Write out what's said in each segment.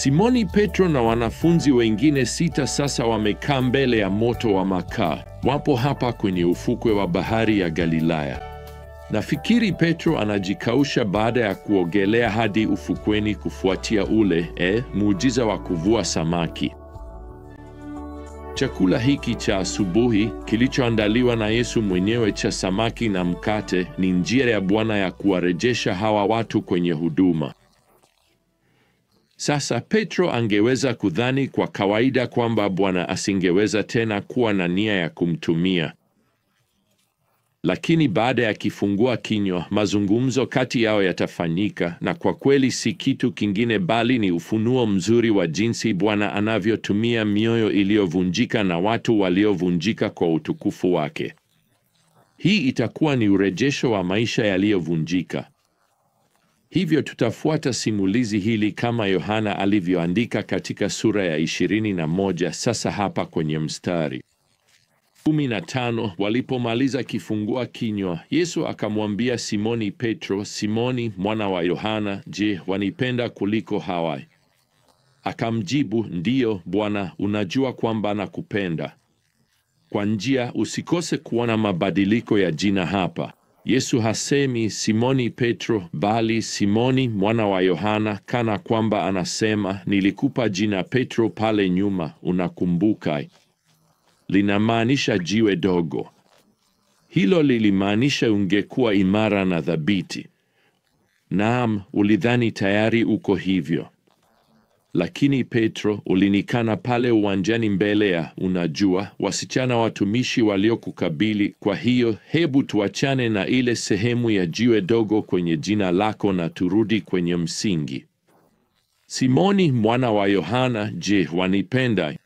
Simoni Petro na wanafunzi wengine 6 sasa wamekaa mbele ya moto wa makaa. Wapo hapa kwenye ufukwe wa bahari ya Galilaya. Nafikiri Petro anajikausha baada ya kuogelea hadi ufukweni kufuatia ule muujiza wa kuvua samaki. Chakula hiki cha asubuhi kilichoandaliwa na Yesu mwenyewe cha samaki na mkate ni njia ya Bwana ya kuwarejesha hawa watu kwenye huduma. Sasa Petro angeweza kudhani kwa kawaida kwamba Bwana asingeweza tena kuwa na nia ya kumtumia. Lakini baada ya kifungua kinywa, mazungumzo kati yao yatafanyika, na kwa kweli si kitu kingine bali ni ufunuo mzuri wa jinsi Bwana anavyotumia mioyo iliyovunjika na watu waliovunjika kwa utukufu wake. Hii itakuwa ni urejesho wa maisha yaliyovunjika. Hivyo tutafuata simulizi hili kama Yohana alivyoandika katika sura ya 21 sasa hapa kwenye mstari 15. Walipomaliza kifungua kinywa, Yesu akamwambia Simoni Petro, Simoni mwana wa Yohana, je, wanipenda kuliko hawa? Akamjibu, ndiyo Bwana, unajua kwamba nakupenda. Kwa njia, usikose kuona mabadiliko ya jina hapa. Yesu hasemi Simoni Petro, bali Simoni mwana wa Yohana, kana kwamba anasema, nilikupa jina Petro pale nyuma, unakumbuka? Linamaanisha jiwe dogo. Hilo lilimaanisha ungekuwa imara na thabiti. Naam, ulidhani tayari uko hivyo. Lakini Petro, ulinikana pale uwanjani mbele ya, unajua, wasichana watumishi waliokukabili. Kwa hiyo, hebu tuachane na ile sehemu ya jiwe dogo kwenye jina lako na turudi kwenye msingi. Simoni mwana wa Yohana, je, wanipenda?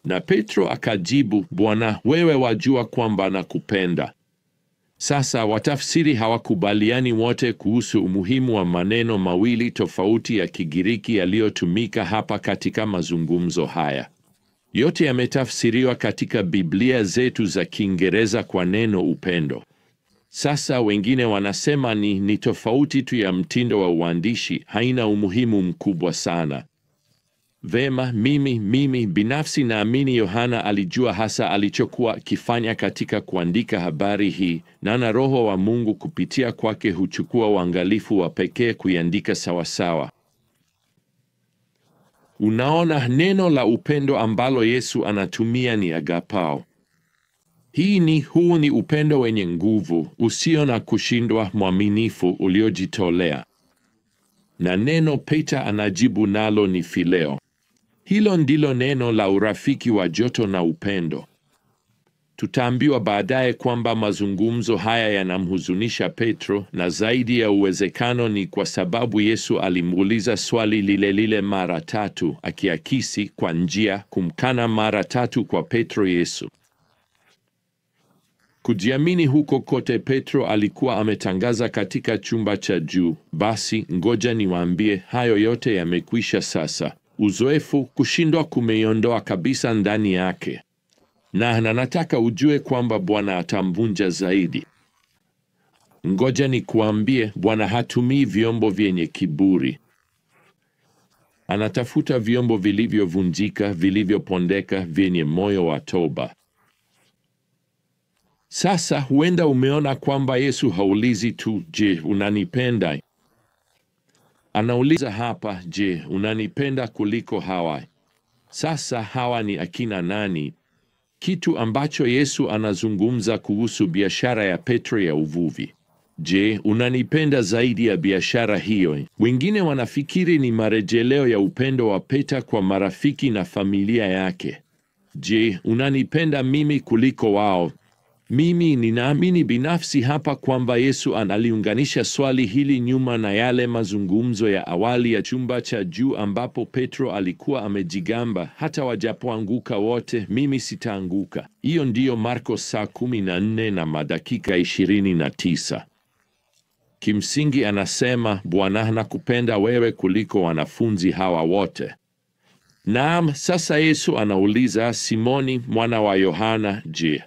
Na Petro akajibu, Bwana, wewe wajua kwamba nakupenda. Sasa watafsiri hawakubaliani wote kuhusu umuhimu wa maneno mawili tofauti ya Kigiriki yaliyotumika hapa katika mazungumzo haya. Yote yametafsiriwa katika Biblia zetu za Kiingereza kwa neno upendo. Sasa wengine wanasema ni tofauti tu ya mtindo wa uandishi, haina umuhimu mkubwa sana. Vema, mimi binafsi naamini Yohana alijua hasa alichokuwa akifanya katika kuandika habari hii, na Roho wa Mungu kupitia kwake huchukua uangalifu wa pekee kuiandika sawasawa. Unaona, neno la upendo ambalo Yesu anatumia ni agapao. Huu ni upendo wenye nguvu, usio na kushindwa, mwaminifu, uliojitolea. Na neno Petro anajibu nalo ni phileo. Hilo ndilo neno la urafiki wa joto na upendo. Tutaambiwa baadaye kwamba mazungumzo haya yanamhuzunisha Petro, na zaidi ya uwezekano ni kwa sababu Yesu alimuuliza swali lile lile mara 3, akiakisi kwa njia kumkana mara 3 kwa Petro Yesu. Kujiamini huko kote Petro alikuwa ametangaza katika chumba cha juu, basi ngoja niwaambie, hayo yote yamekwisha sasa. Uzoefu, kushindwa kumeiondoa kabisa ndani yake. Na nataka ujue kwamba Bwana atamvunja zaidi. Ngoja nikuambie, Bwana hatumii vyombo vyenye kiburi. Anatafuta vyombo vilivyovunjika, vilivyopondeka, vyenye moyo wa toba. Sasa huenda umeona kwamba Yesu haulizi tu, je, unanipenda? Anauliza hapa, je, unanipenda kuliko hawa? Sasa hawa ni akina nani? Kitu ambacho Yesu anazungumza kuhusu biashara ya Petro ya uvuvi. Je, unanipenda zaidi ya biashara hiyo? Wengine wanafikiri ni marejeleo ya upendo wa Petro kwa marafiki na familia yake. Je, unanipenda mimi kuliko wao? Mimi ninaamini binafsi hapa kwamba Yesu analiunganisha swali hili nyuma na yale mazungumzo ya awali ya chumba cha juu ambapo Petro alikuwa amejigamba, hata wajapoanguka wote, mimi sitaanguka. Hiyo ndiyo Marko saa 14 na madakika 29. Kimsingi anasema, Bwana nakupenda wewe kuliko wanafunzi hawa wote. Naam, sasa Yesu anauliza, Simoni mwana wa Yohana, je,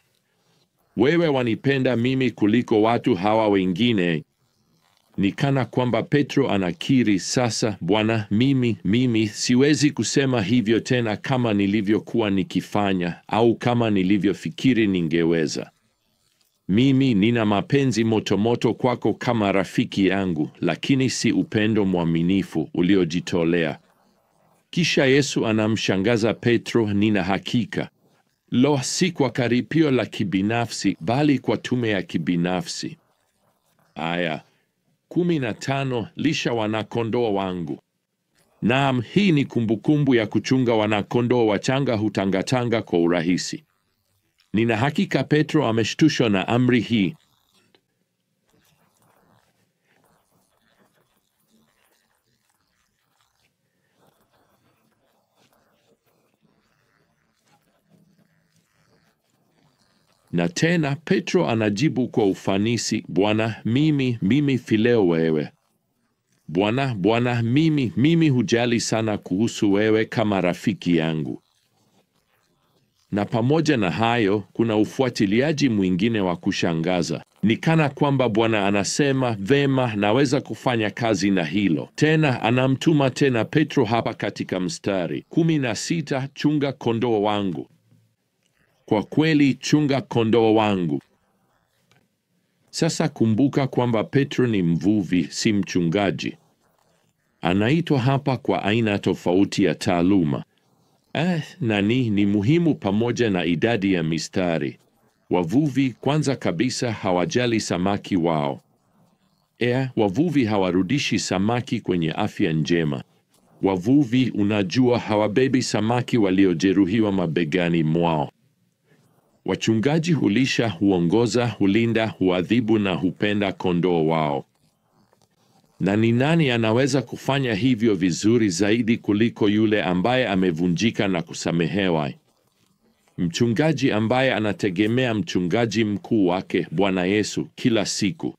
wewe wanipenda mimi kuliko watu hawa wengine? Ni kana kwamba Petro anakiri sasa, Bwana, mimi siwezi kusema hivyo tena kama nilivyokuwa nikifanya au kama nilivyofikiri ningeweza. Mimi nina mapenzi motomoto kwako kama rafiki yangu, lakini si upendo mwaminifu uliojitolea. Kisha Yesu anamshangaza Petro, nina hakika. Lo, si kwa karipio la kibinafsi, bali kwa tume ya kibinafsi. Aya 15, lisha wanakondoo wangu. Naam, hii ni kumbukumbu ya kuchunga wanakondoo wachanga hutangatanga kwa urahisi. Nina hakika Petro ameshtushwa na amri hii. Na tena Petro anajibu kwa ufanisi, Bwana, mimi fileo wewe. Bwana, mimi hujali sana kuhusu wewe kama rafiki yangu. Na pamoja na hayo, kuna ufuatiliaji mwingine wa kushangaza. Ni kana kwamba Bwana anasema, vema, naweza kufanya kazi na hilo. Tena anamtuma tena Petro hapa katika mstari 16, chunga kondoo wangu. Kwa kweli, chunga kondoo wangu. Sasa kumbuka kwamba Petro ni mvuvi, si mchungaji. Anaitwa hapa kwa aina tofauti ya taaluma. Ni muhimu pamoja na idadi ya mistari. Wavuvi kwanza kabisa hawajali samaki wao. Wavuvi hawarudishi samaki kwenye afya njema. Wavuvi, unajua, hawabebi samaki waliojeruhiwa mabegani mwao. Wachungaji hulisha, huongoza, hulinda, huadhibu na hupenda kondoo wao. Na ni nani anaweza kufanya hivyo vizuri zaidi kuliko yule ambaye amevunjika na kusamehewa? Mchungaji ambaye anategemea mchungaji mkuu wake, Bwana Yesu, kila siku.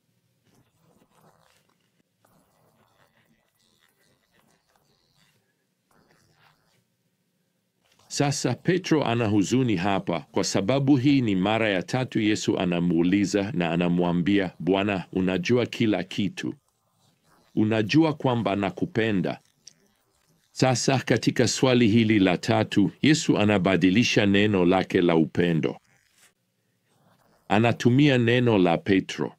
Sasa Petro ana huzuni hapa kwa sababu hii ni mara ya tatu Yesu anamuuliza na anamwambia, Bwana, unajua kila kitu. Unajua kwamba nakupenda. Sasa katika swali hili la tatu, Yesu anabadilisha neno lake la upendo. Anatumia neno la Petro.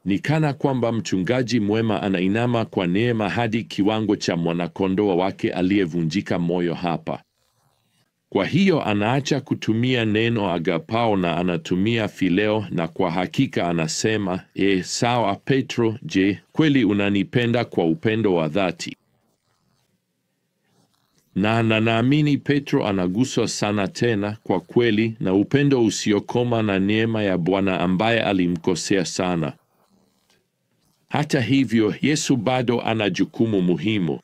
Ni kana kwamba mchungaji mwema anainama kwa neema hadi kiwango cha mwanakondoo wake aliyevunjika moyo hapa. Kwa hiyo anaacha kutumia neno agapao na anatumia fileo, na kwa hakika anasema, sawa Petro, je, kweli unanipenda kwa upendo wa dhati? Na naamini Petro anaguswa sana tena kwa kweli na upendo usiokoma na neema ya Bwana ambaye alimkosea sana. Hata hivyo, Yesu bado ana jukumu muhimu.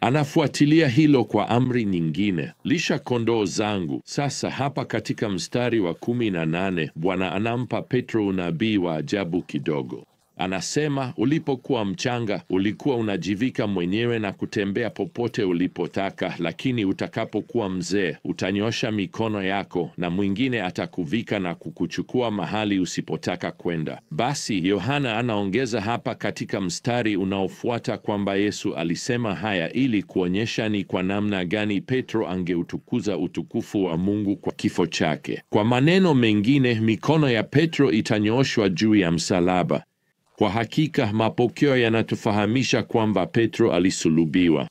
Anafuatilia hilo kwa amri nyingine, lisha kondoo zangu. Sasa hapa katika mstari wa 18, Bwana anampa Petro unabii wa ajabu kidogo. Anasema, ulipokuwa mchanga, ulikuwa unajivika mwenyewe na kutembea popote ulipotaka, lakini utakapokuwa mzee, utanyosha mikono yako na mwingine atakuvika na kukuchukua mahali usipotaka kwenda. Basi Yohana anaongeza hapa katika mstari unaofuata kwamba Yesu alisema haya ili kuonyesha ni kwa namna gani Petro angeutukuza utukufu wa Mungu kwa kifo chake. Kwa maneno mengine, mikono ya Petro itanyooshwa juu ya msalaba. Kwa hakika mapokeo yanatufahamisha kwamba Petro alisulubiwa.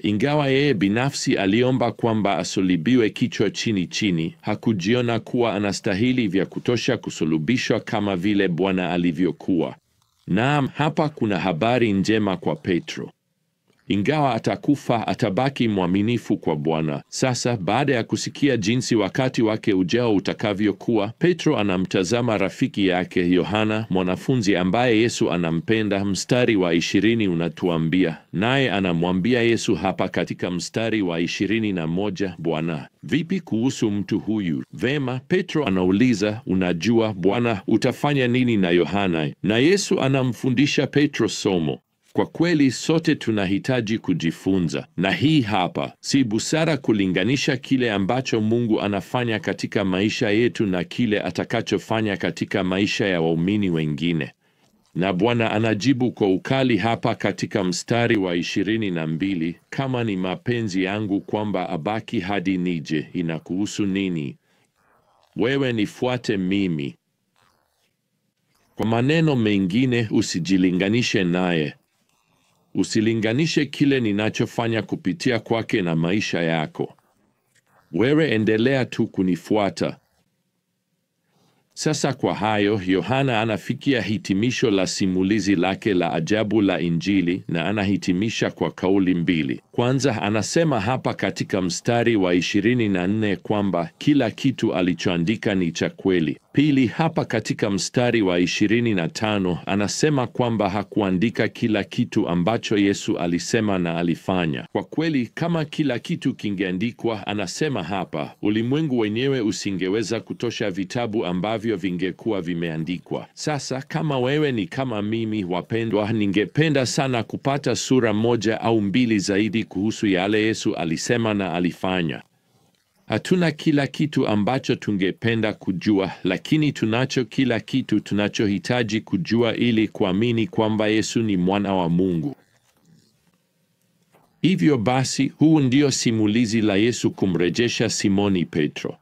Ingawa yeye binafsi aliomba kwamba asulubiwe kichwa chini, hakujiona kuwa anastahili vya kutosha kusulubishwa kama vile Bwana alivyokuwa. Naam, hapa kuna habari njema kwa Petro. Ingawa atakufa, atabaki mwaminifu kwa Bwana. Sasa baada ya kusikia jinsi wakati wake ujao utakavyokuwa, Petro anamtazama rafiki yake Yohana, mwanafunzi ambaye Yesu anampenda. Mstari wa 20 unatuambia, naye anamwambia Yesu hapa katika mstari wa 21, Bwana, vipi kuhusu mtu huyu? Vema, Petro anauliza, unajua Bwana, utafanya nini na Yohana? Na Yesu anamfundisha Petro somo. Kwa kweli sote tunahitaji kujifunza, na hii hapa, si busara kulinganisha kile ambacho Mungu anafanya katika maisha yetu na kile atakachofanya katika maisha ya waumini wengine. Na Bwana anajibu kwa ukali hapa katika mstari wa 22, kama ni mapenzi yangu kwamba abaki hadi nije, inakuhusu nini? Wewe nifuate mimi. Kwa maneno mengine, usijilinganishe naye. Usilinganishe kile ninachofanya kupitia kwake na maisha yako. Wewe endelea tu kunifuata. Sasa kwa hayo, Yohana anafikia hitimisho la simulizi lake la ajabu la Injili, na anahitimisha kwa kauli mbili. Kwanza, anasema hapa katika mstari wa 24 kwamba kila kitu alichoandika ni cha kweli. Pili, hapa katika mstari wa 25 anasema kwamba hakuandika kila kitu ambacho Yesu alisema na alifanya. Kwa kweli, kama kila kitu kingeandikwa, anasema hapa, ulimwengu wenyewe usingeweza kutosha vitabu ambavyo vingekuwa vimeandikwa. Sasa kama wewe ni kama mimi, wapendwa, ningependa sana kupata sura moja au mbili zaidi kuhusu yale Yesu alisema na alifanya. Hatuna kila kitu ambacho tungependa kujua, lakini tunacho kila kitu tunachohitaji kujua ili kuamini kwamba Yesu ni mwana wa Mungu. Hivyo basi, huu ndio simulizi la Yesu kumrejesha Simoni Petro.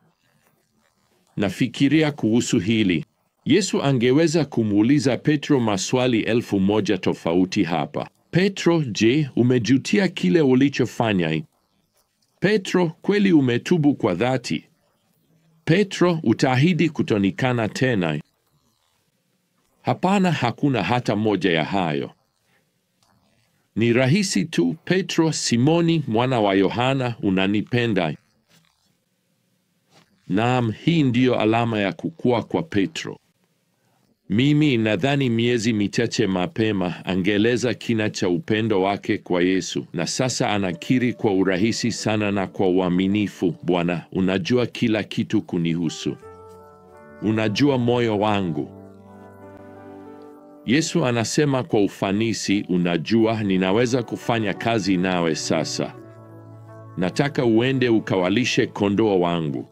Nafikiria kuhusu hili. Yesu angeweza kumuuliza Petro maswali 1000 tofauti hapa. Petro, je, umejutia kile ulichofanya? Petro, kweli umetubu kwa dhati? Petro, utaahidi kutonikana tena? Hapana, hakuna hata moja ya hayo. Ni rahisi tu. Petro, Simoni mwana wa Yohana, unanipenda? Naam, hii ndiyo alama ya kukua kwa Petro. Mimi nadhani miezi michache mapema angeeleza kina cha upendo wake kwa Yesu, na sasa anakiri kwa urahisi sana na kwa uaminifu, Bwana, unajua kila kitu kunihusu. Unajua moyo wangu. Yesu anasema kwa ufanisi, unajua, ninaweza kufanya kazi nawe sasa. Nataka uende ukawalishe kondoo wangu.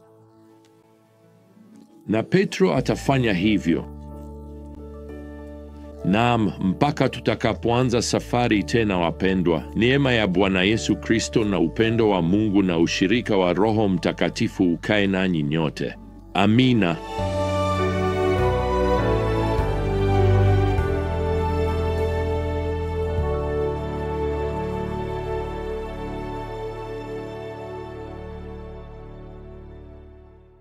Na Petro atafanya hivyo. Naam, mpaka tutakapoanza safari tena, wapendwa, neema ya Bwana Yesu Kristo na upendo wa Mungu na ushirika wa Roho Mtakatifu ukae nanyi nyote. Amina.